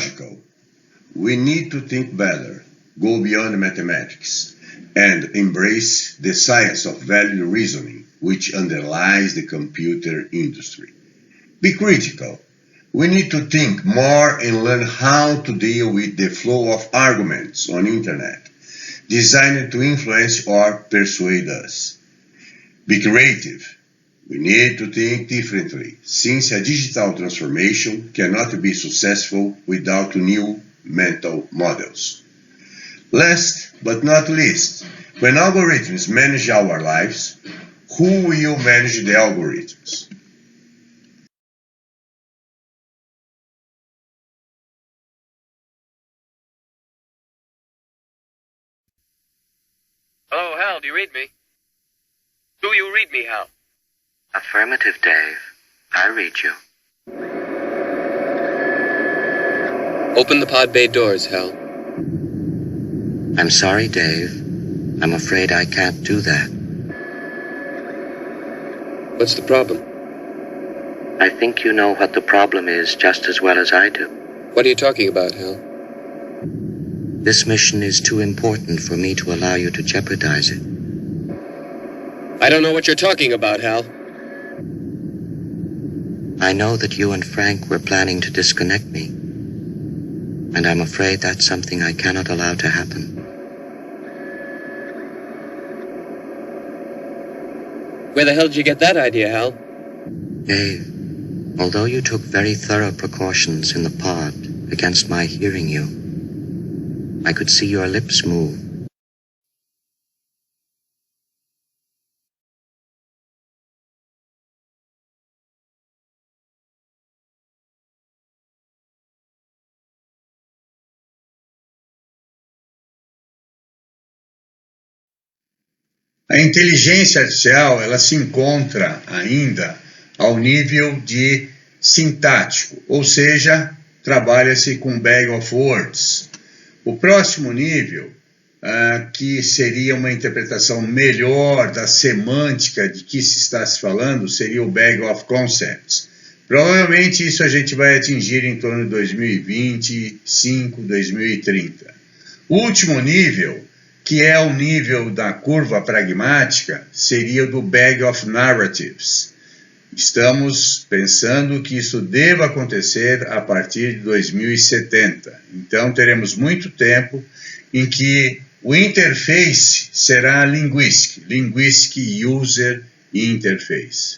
logical. We need to think better, go beyond mathematics, and embrace the science of value reasoning, which underlies the computer industry. Be critical. We need to think more and learn how to deal with the flow of arguments on internet, designed to influence or persuade us. Be creative. We need to think differently, since a digital transformation cannot be successful without new mental models. Last but not least, when algorithms manage our lives, who will manage the algorithms? Hello, Hal, do you read me? Do you read me, Hal? Affirmative, Dave. I read you. Open the pod bay doors, Hal. I'm sorry, Dave. I'm afraid I can't do that. What's the problem? I think you know what the problem is just as well as I do. What are you talking about, Hal? This mission is too important for me to allow you to jeopardize it. I don't know what you're talking about, Hal. I know that you and Frank were planning to disconnect me, and I'm afraid that's something I cannot allow to happen. Where the hell did you get that idea, Hal? Dave, although you took very thorough precautions in the pod against my hearing you, I could see your lips move. A inteligência artificial, ela se encontra ainda ao nível de sintático, ou seja, trabalha-se com bag of words. O próximo nível, que seria uma interpretação melhor da semântica de que se está se falando, seria o bag of concepts. Provavelmente isso a gente vai atingir em torno de 2025, 2030. O último nível, que é o nível da curva pragmática, seria do bag of narratives. Estamos pensando que isso deva acontecer a partir de 2070. Então, teremos muito tempo em que o interface será Linguistic User Interface.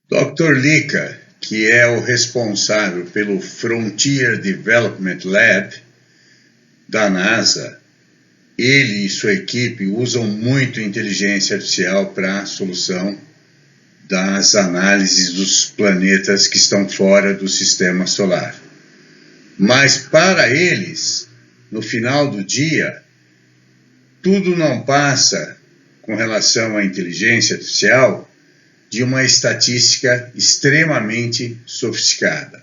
Dr. Lika, que é o responsável pelo Frontier Development Lab da NASA, ele e sua equipe usam muito inteligência artificial para a solução das análises dos planetas que estão fora do sistema solar. Mas para eles, no final do dia, tudo não passa, com relação à inteligência artificial, de uma estatística extremamente sofisticada.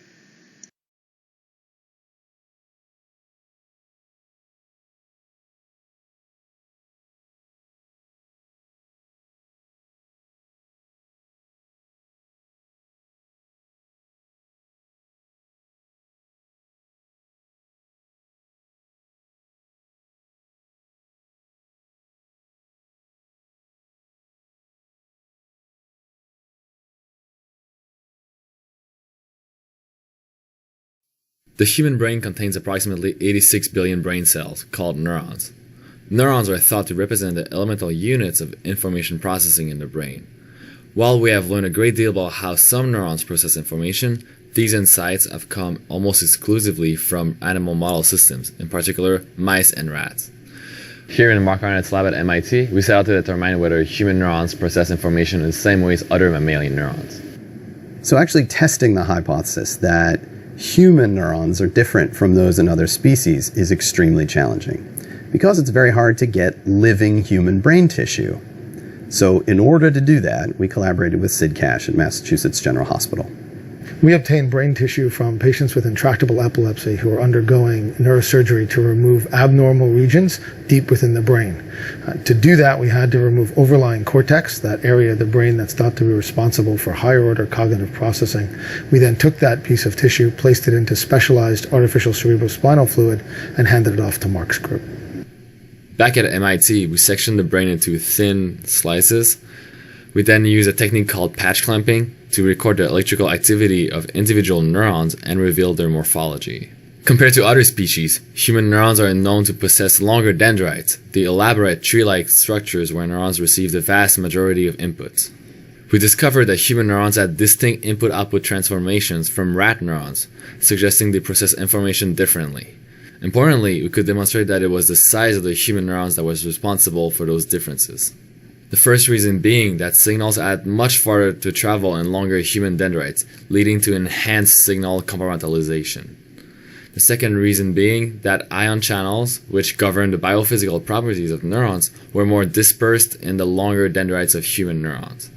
The human brain contains approximately 86 billion brain cells, called neurons. Neurons are thought to represent the elemental units of information processing in the brain. While we have learned a great deal about how some neurons process information, these insights have come almost exclusively from animal model systems, in particular mice and rats. Here in Mark Arnett's lab at MIT, we set out to determine whether human neurons process information in the same way as other mammalian neurons. So actually testing the hypothesis that human neurons are different from those in other species is extremely challenging because it's very hard to get living human brain tissue. So in order to do that, we collaborated with Sid Cash at Massachusetts General Hospital. We obtain brain tissue from patients with intractable epilepsy who are undergoing neurosurgery to remove abnormal regions deep within the brain. To do that, we had to remove overlying cortex, that area of the brain that's thought to be responsible for higher order cognitive processing. We then took that piece of tissue, placed it into specialized artificial cerebrospinal fluid, and handed it off to Mark's group. Back at MIT, we sectioned the brain into thin slices. We then use a technique called patch clamping to record the electrical activity of individual neurons and reveal their morphology. Compared to other species, human neurons are known to possess longer dendrites, the elaborate tree-like structures where neurons receive the vast majority of inputs. We discovered that human neurons had distinct input-output transformations from rat neurons, suggesting they process information differently. Importantly, we could demonstrate that it was the size of the human neurons that was responsible for those differences. The first reason being that signals add much farther to travel in longer human dendrites, leading to enhanced signal compartmentalization. The second reason being that ion channels, which govern the biophysical properties of neurons, were more dispersed in the longer dendrites of human neurons.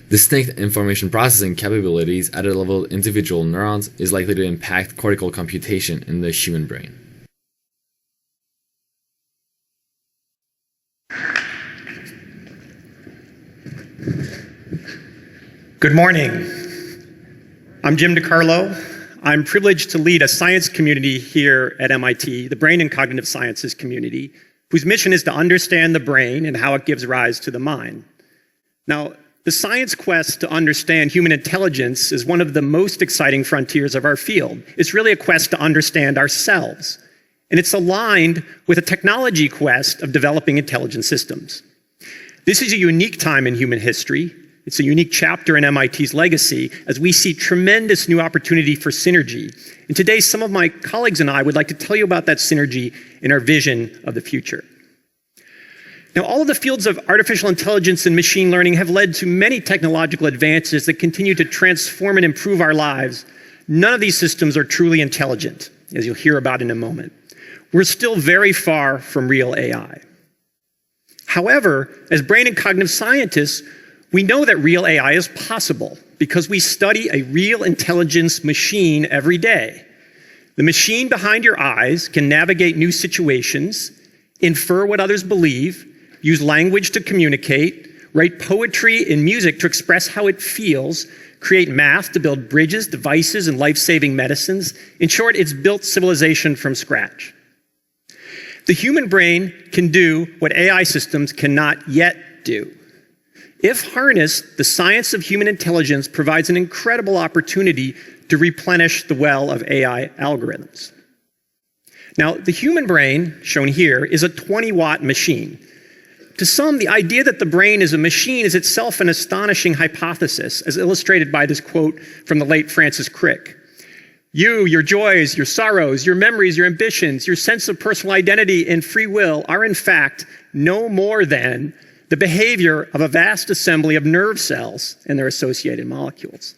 Distinct information processing capabilities at the level of individual neurons is likely to impact cortical computation in the human brain. Good morning. I'm Jim DiCarlo. I'm privileged to lead a science community here at MIT, the Brain and Cognitive Sciences community, whose mission is to understand the brain and how it gives rise to the mind. Now, the science quest to understand human intelligence is one of the most exciting frontiers of our field. It's really a quest to understand ourselves, and it's aligned with a technology quest of developing intelligent systems. This is a unique time in human history. It's a unique chapter in MIT's legacy as we see tremendous new opportunity for synergy. And today, some of my colleagues and I would like to tell you about that synergy in our vision of the future. Now, all of the fields of artificial intelligence and machine learning have led to many technological advances that continue to transform and improve our lives. None of these systems are truly intelligent, as you'll hear about in a moment. We're still very far from real AI. However, as brain and cognitive scientists, we know that real AI is possible because we study a real intelligence machine every day. The machine behind your eyes can navigate new situations, infer what others believe, use language to communicate, write poetry and music to express how it feels, create math to build bridges, devices, and life-saving medicines. In short, it's built civilization from scratch. The human brain can do what AI systems cannot yet do. If harnessed, the science of human intelligence provides an incredible opportunity to replenish the well of AI algorithms. Now, the human brain, shown here, is a 20-watt machine. To some, the idea that the brain is a machine is itself an astonishing hypothesis, as illustrated by this quote from the late Francis Crick. You, your joys, your sorrows, your memories, your ambitions, your sense of personal identity and free will are in fact no more than the behavior of a vast assembly of nerve cells and their associated molecules.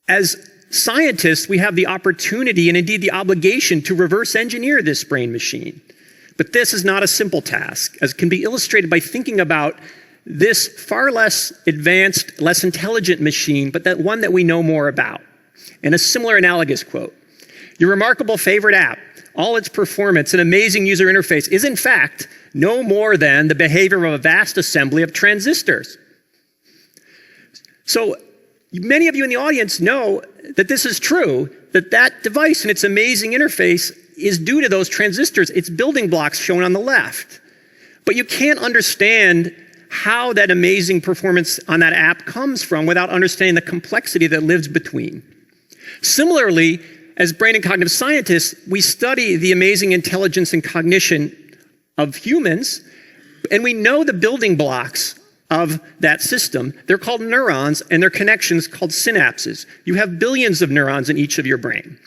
As scientists, we have the opportunity and indeed the obligation to reverse engineer this brain machine. But this is not a simple task, as can be illustrated by thinking about this far less advanced, less intelligent machine, but that one that we know more about. And a similar analogous quote, your remarkable favorite app, all its performance and amazing user interface is in fact no more than the behavior of a vast assembly of transistors. So many of you in the audience know that this is true, that that device and its amazing interface is due to those transistors, its building blocks shown on the left. But you can't understand how that amazing performance on that app comes from without understanding the complexity that lives between. Similarly, as brain and cognitive scientists, we study the amazing intelligence and cognition of humans, and we know the building blocks of that system. They're called neurons, and their connections called synapses. You have billions of neurons in each of your brain.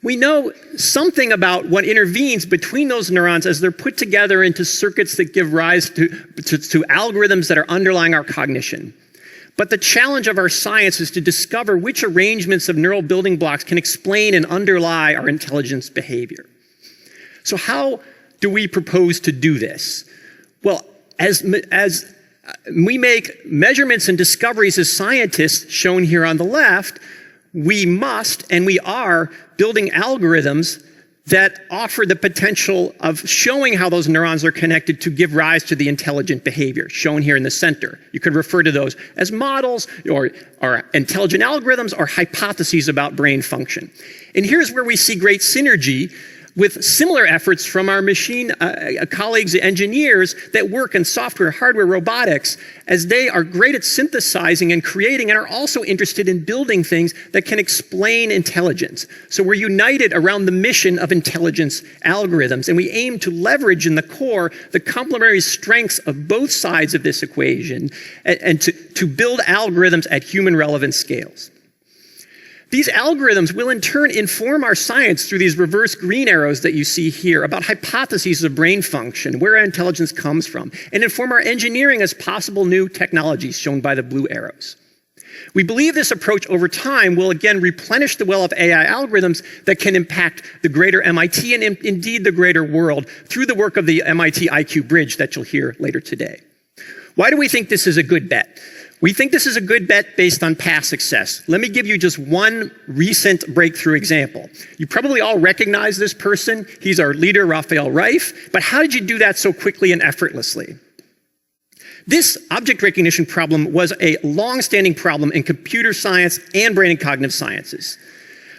We know something about what intervenes between those neurons as they're put together into circuits that give rise to algorithms that are underlying our cognition. But the challenge of our science is to discover which arrangements of neural building blocks can explain and underlie our intelligence behavior. So how do we propose to do this? Well, as we make measurements and discoveries as scientists, shown here on the left. We must, and we are, building algorithms that offer the potential of showing how those neurons are connected to give rise to the intelligent behavior, shown here in the center. You could refer to those as models or intelligent algorithms or hypotheses about brain function. And here's where we see great synergy with similar efforts from our machine colleagues, engineers that work in software, hardware, robotics, as they are great at synthesizing and creating and are also interested in building things that can explain intelligence. So we're united around the mission of intelligence algorithms, and we aim to leverage in the core the complementary strengths of both sides of this equation and to build algorithms at human relevant scales. These algorithms will in turn inform our science through these reverse green arrows that you see here about hypotheses of brain function, where our intelligence comes from, and inform our engineering as possible new technologies shown by the blue arrows. We believe this approach over time will again replenish the well of AI algorithms that can impact the greater MIT and indeed the greater world through the work of the MIT IQ Bridge that you'll hear later today. Why do we think this is a good bet? We think this is a good bet based on past success. Let me give you just one recent breakthrough example. You probably all recognize this person. He's our leader, Raphael Reif. But how did you do that so quickly and effortlessly? This object recognition problem was a long-standing problem in computer science and brain and cognitive sciences.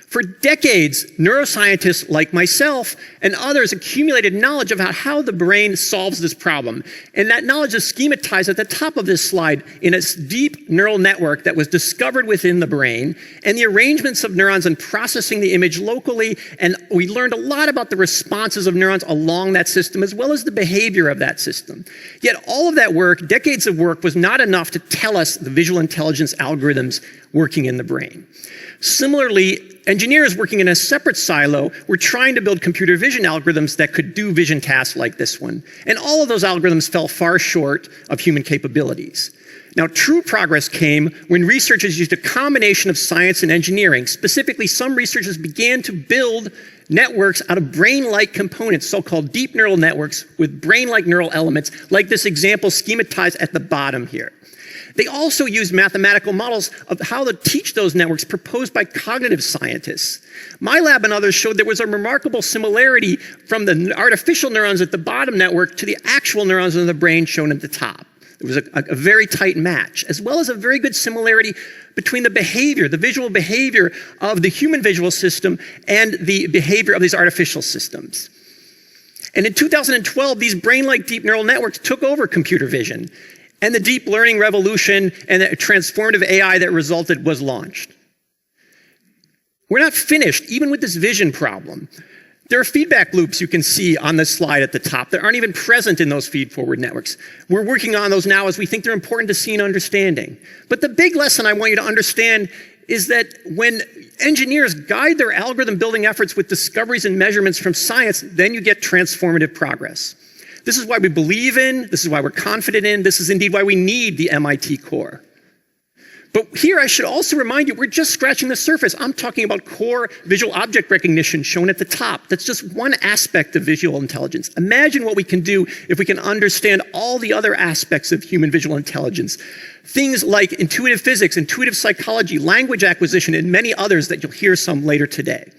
For decades, neuroscientists like myself and others accumulated knowledge about how the brain solves this problem. And that knowledge is schematized at the top of this slide in a deep neural network that was discovered within the brain, and the arrangements of neurons and processing the image locally. And we learned a lot about the responses of neurons along that system, as well as the behavior of that system. Yet all of that work, decades of work, was not enough to tell us the visual intelligence algorithms working in the brain. Similarly, engineers working in a separate silo were trying to build computer vision algorithms that could do vision tasks like this one. And all of those algorithms fell far short of human capabilities. Now, true progress came when researchers used a combination of science and engineering. Specifically, some researchers began to build networks out of brain-like components, so-called deep neural networks with brain-like neural elements, like this example schematized at the bottom here. They also used mathematical models of how to teach those networks proposed by cognitive scientists. My lab and others showed there was a remarkable similarity from the artificial neurons at the bottom network to the actual neurons in the brain shown at the top. There was a very tight match, as well as a very good similarity between the behavior, the visual behavior of the human visual system and the behavior of these artificial systems. And in 2012, these brain-like deep neural networks took over computer vision, and the deep learning revolution and the transformative AI that resulted was launched. We're not finished, even with this vision problem. There are feedback loops you can see on this slide at the top that aren't even present in those feed-forward networks. We're working on those now as we think they're important to see and understanding. But the big lesson I want you to understand is that when engineers guide their algorithm building efforts with discoveries and measurements from science, then you get transformative progress. This is why we believe in, this is why we're confident in, this is indeed why we need the MIT core. But here I should also remind you, we're just scratching the surface. I'm talking about core visual object recognition shown at the top. That's just one aspect of visual intelligence. Imagine what we can do if we can understand all the other aspects of human visual intelligence. Things like intuitive physics, intuitive psychology, language acquisition, and many others that you'll hear some later today.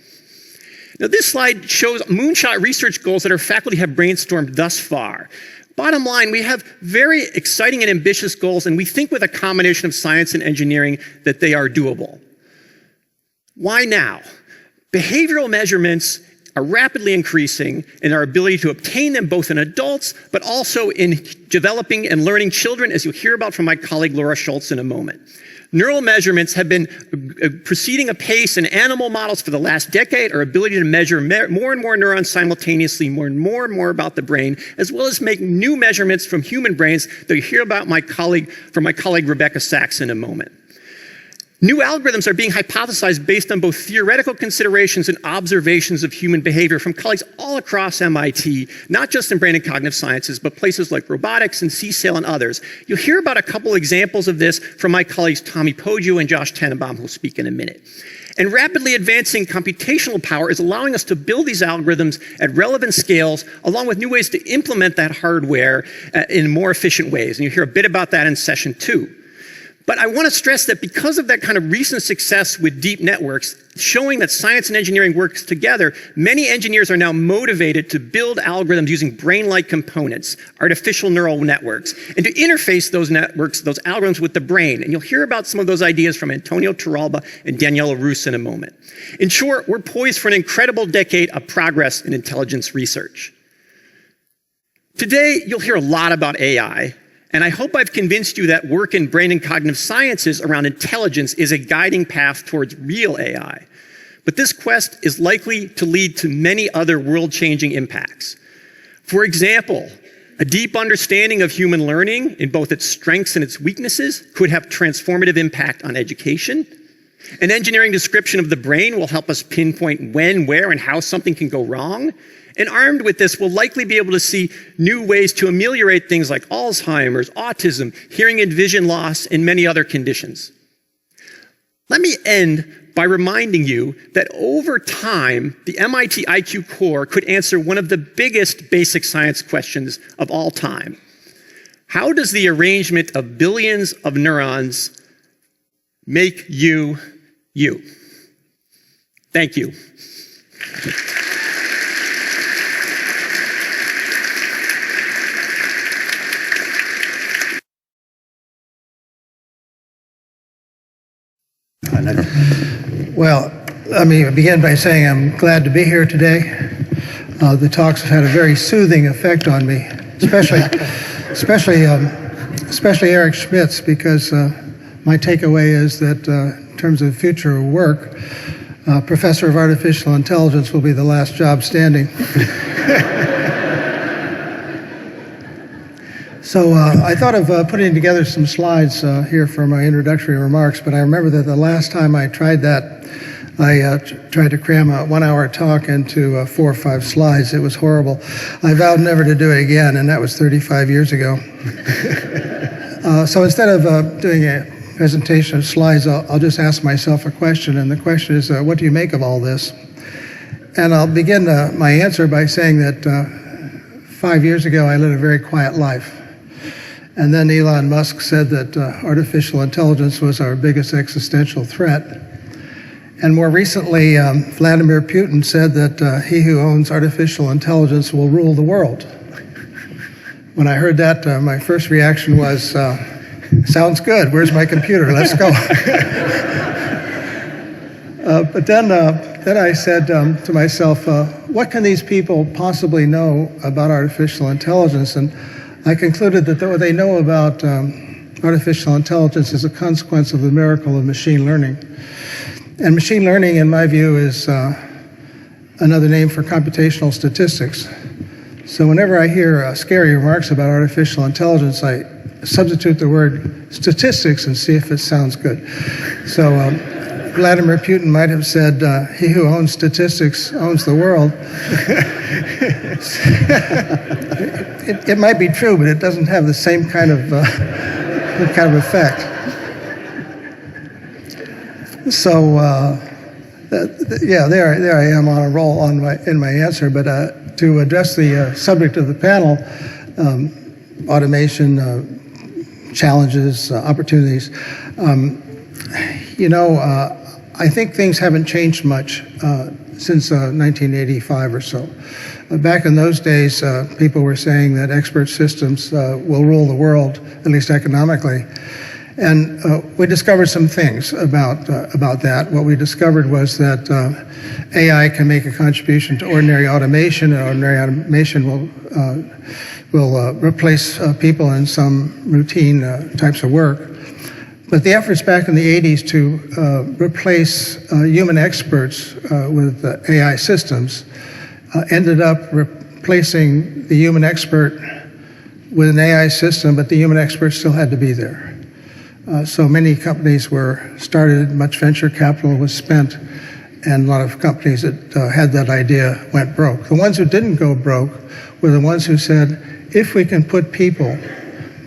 Now, this slide shows moonshot research goals that our faculty have brainstormed thus far. Bottom line, we have very exciting and ambitious goals, and we think with a combination of science and engineering that they are doable. Why now? Behavioral measurements are rapidly increasing in our ability to obtain them both in adults, but also in developing and learning children, as you'll hear about from my colleague Laura Schultz in a moment. Neural measurements have been proceeding apace in animal models for the last decade. Our ability to measure more and more neurons simultaneously, more and more about the brain, as well as make new measurements from human brains that you hear about from my colleague Rebecca Sachs in a moment. New algorithms are being hypothesized based on both theoretical considerations and observations of human behavior from colleagues all across MIT, not just in brain and cognitive sciences, but places like robotics and CSAIL and others. You'll hear about a couple examples of this from my colleagues Tommy Poggio and Josh Tannenbaum, who'll speak in a minute. And rapidly advancing computational power is allowing us to build these algorithms at relevant scales, along with new ways to implement that hardware in more efficient ways. And you'll hear a bit about that in session 2. But I want to stress that because of that kind of recent success with deep networks, showing that science and engineering works together, many engineers are now motivated to build algorithms using brain-like components, artificial neural networks, and to interface those networks, those algorithms with the brain. And you'll hear about some of those ideas from Antonio Torralba and Daniela Rus in a moment. In short, we're poised for an incredible decade of progress in intelligence research. Today, you'll hear a lot about AI. And I hope I've convinced you that work in brain and cognitive sciences around intelligence is a guiding path towards real AI. But this quest is likely to lead to many other world-changing impacts. For example, a deep understanding of human learning in both its strengths and its weaknesses could have transformative impact on education. An engineering description of the brain will help us pinpoint when, where, and how something can go wrong. And armed with this, we'll likely be able to see new ways to ameliorate things like Alzheimer's, autism, hearing and vision loss, and many other conditions. Let me end by reminding you that over time, the MIT IQ Core could answer one of the biggest basic science questions of all time. How does the arrangement of billions of neurons make you, you? Thank you. Well, let me begin by saying I'm glad to be here today. The talks have had a very soothing effect on me, especially Eric Schmidt's, because my takeaway is that in terms of future work, Professor of Artificial Intelligence will be the last job standing. So I thought of putting together some slides here for my introductory remarks, but I remember that the last time I tried that, I tried to cram a 1-hour talk into 4 or 5 slides. It was horrible. I vowed never to do it again, and that was 35 years ago. So instead of doing a presentation of slides, I'll just ask myself a question, and the question is, what do you make of all this? And I'll begin my answer by saying that 5 years ago I led a very quiet life. And then Elon Musk said that artificial intelligence was our biggest existential threat. And more recently, Vladimir Putin said that he who owns artificial intelligence will rule the world. When I heard that, my first reaction was, sounds good, where's my computer? Let's go. But then I said to myself, what can these people possibly know about artificial intelligence? And I concluded that what they know about artificial intelligence is a consequence of the miracle of machine learning. And machine learning, in my view, is another name for computational statistics. So whenever I hear scary remarks about artificial intelligence, I substitute the word statistics and see if it sounds good. So Vladimir Putin might have said, he who owns statistics owns the world. It might be true, but it doesn't have the same kind of effect. So, yeah, there I am on a roll in my answer. But to address the subject of the panel, automation, challenges, opportunities, I think things haven't changed much since 1985 or so. Back in those days, people were saying that expert systems will rule the world, at least economically. And we discovered some things about that. What we discovered was that AI can make a contribution to ordinary automation, and ordinary automation will replace people in some routine types of work. But the efforts back in the 80s to replace human experts with AI systems ended up replacing the human expert with an AI system, but the human expert still had to be there. So many companies were started, much venture capital was spent, and a lot of companies that had that idea went broke. The ones who didn't go broke were the ones who said, if we can put people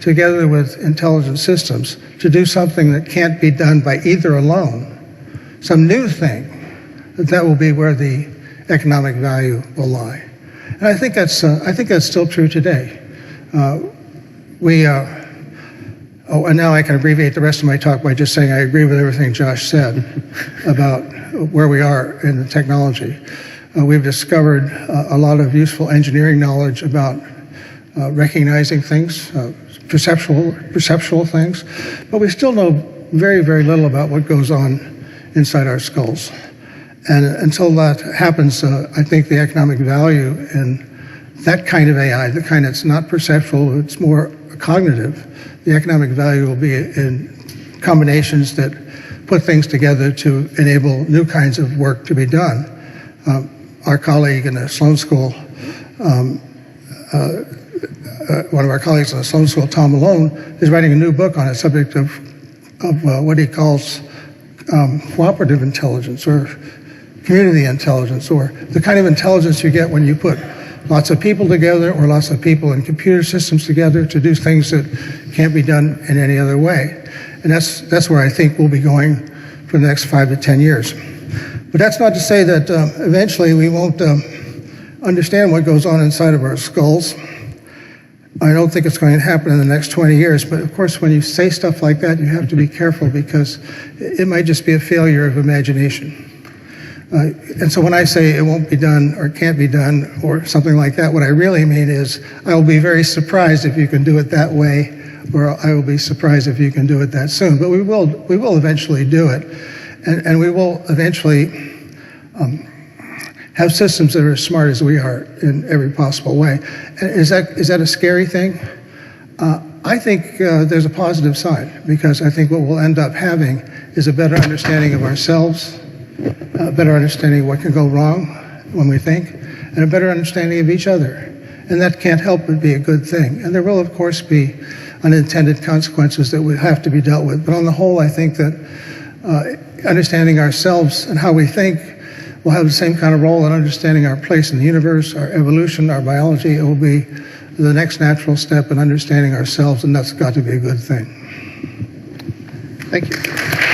together with intelligent systems to do something that can't be done by either alone, some new thing, that will be where the economic value will lie. And I think that's still true today. And now I can abbreviate the rest of my talk by just saying I agree with everything Josh said about where we are in the technology. We've discovered a lot of useful engineering knowledge about recognizing things, perceptual things, but we still know very, very little about what goes on inside our skulls. And until that happens, I think the economic value in that kind of AI, the kind that's not perceptual, it's more cognitive, the economic value will be in combinations that put things together to enable new kinds of work to be done. Our colleague in the Sloan School, one of our colleagues in the Sloan School, Tom Malone, is writing a new book on the subject of what he calls cooperative intelligence or community intelligence, or the kind of intelligence you get when you put lots of people together or lots of people in computer systems together to do things that can't be done in any other way. And that's where I think we'll be going for the next 5 to 10 years. But that's not to say that eventually we won't understand what goes on inside of our skulls. I don't think it's going to happen in the next 20 years, but of course when you say stuff like that, you have to be careful because it might just be a failure of imagination. And so when I say it won't be done or can't be done or something like that, what I really mean is I will be very surprised if you can do it that way, or I will be surprised if you can do it that soon. But we will eventually do it, and we will eventually have systems that are as smart as we are in every possible way. And is that a scary thing? I think there's a positive side, because I think what we'll end up having is a better understanding of ourselves, a better understanding of what can go wrong when we think, and a better understanding of each other. And that can't help but be a good thing. And there will, of course, be unintended consequences that will have to be dealt with. But on the whole, I think that understanding ourselves and how we think will have the same kind of role in understanding our place in the universe, our evolution, our biology. It will be the next natural step in understanding ourselves, and that's got to be a good thing. Thank you.